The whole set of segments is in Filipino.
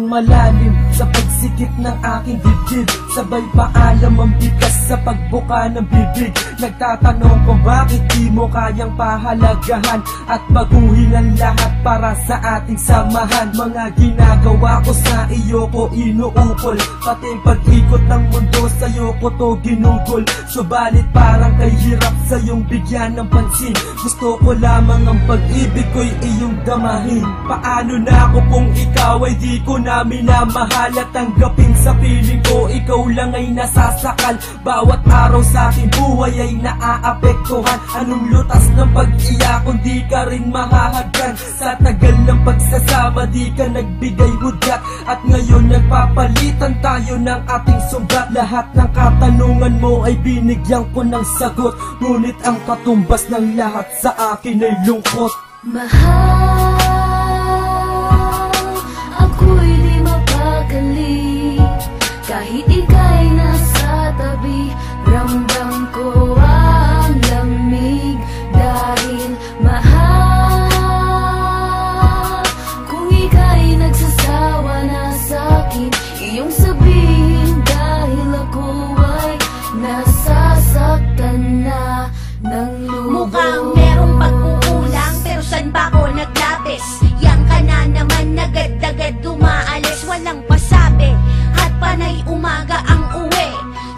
malalim sa pagsikip ng aking dibdib. Sabay paalam ang bigas sa pagbuka ng bibig. Nagtatanong kung bakit di mo kayang pahalagahan at baguhin ang lahat para sa ating samahan. Mga ginagawa ko sa iyo ko inuukol, pati pag-ikot ng mundo sa'yo ko to ginugol. Subalit parang kay hirap sa'yong bigyan ng pansin. Gusto ko lamang ang pag-ibig ko'y iyong damahin. Paano na ako kung ikaw ay di ko na minamahal at tanggapin sa piling ko ikaw lang ay nasasakal. Bawat araw sa aking buhay ay naaapektuhan. Anong lutas ng pag-iyak kung di ka rin mahahagkan? Sa tagal ng pagsasama di ka nagbigay hudyat, at ngayon nagpapalitan tayo ng ating sugat. Lahat ng katanungan mo ay binigyan ko ng sagot, ngunit ang katumbas ng lahat sa akin ay lungkot. Mahal, ako'y di mapakali, kahit ika'y nasa tabi. Ramdam ko ang lamig dahil mahal. Kung ika'y nagsasawa na sa'kin, iyong sabihin dahil ako ay nasasaktan na ng loob. Mukhang merong pagkukulang, pero saan ba ako naglabis? Yang ka na naman agad-agad umaalis, walang pasabi at panay umaga ang uwi.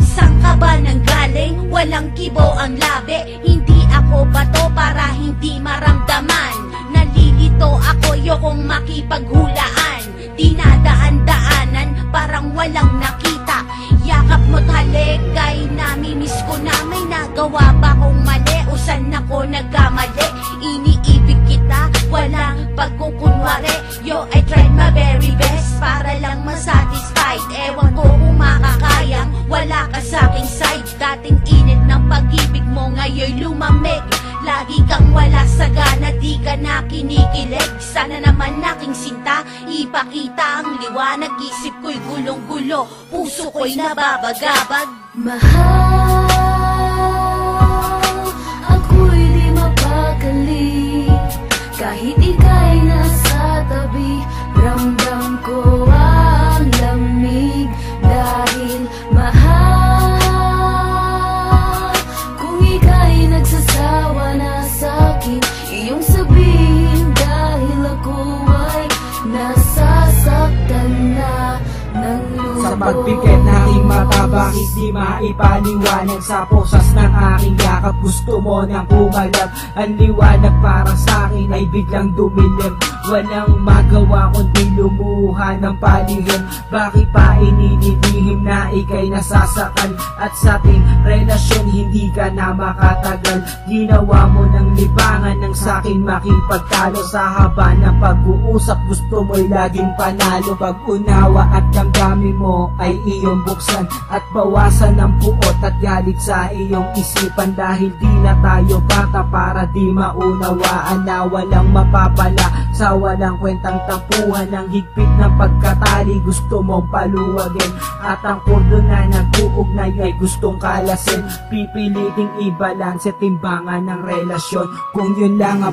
Saan ka ba nanggaling? Walang kibo ang labi. Hindi ako bato para hindi maramdaman. Nalilito ako, yokong makipaghulaan. Dinadaan-daanan, parang walang nakita. Yakap mo't halik, kay namimiss ko na. May nagawa ba kong mali o saan ako nagkamali? Iniibig kita, walang pagkukunwari. Yo, I tried my very best para lang masatisfied. Ewan ko kung makakayang wala ka sa aking side. Dating init ng pag-ibig mo, ngayon lumamig. Lagi kang wala sa gana, di ka na kinikilig. Sana naman aking sinta, ipakita ang liwanag. Isip ko'y gulong-gulo, puso ko'y nababagabag. Mahal, ako'y di mapakali, kahit ika'y nasa tabi. Ramdam ko ang lamig dahil mahal. Kung ika'y nagsasawa na sa'kin, iyong sabihin dahil ako ay nasasaktan na ng loob. Sa pagbigay ng aking mata, bakit di maipaliwanag? Sa posas ng aking yakap, gusto mo nang pumalab. Ang liwanag para sa akin ay biglang dumilim. Walang magawa kundi lumuha ng palihim. Bakit pa ininilihim na ika'y nasasakal? At sa ating relasyon hindi ka na makatagal. Ginawa mo ng libangan ng sa'kin makipagtalo. Sa haba ng pag-uusap gusto mo'y laging panalo. Pag-unawa at damdamin mo ay iyong buksan, at bawasan ng puot at galit sa iyong isipan. Dahil di na tayo bata para di maunawaan na walang mapapala sa walang kwentang tampuhan. Ng higpit ng pagkatali gusto mong paluwagin, at ang kordon na nag-uugnay ay gustong kalasin. Pipiliting ibalanse timbangan ng relasyon, kung yun lang ang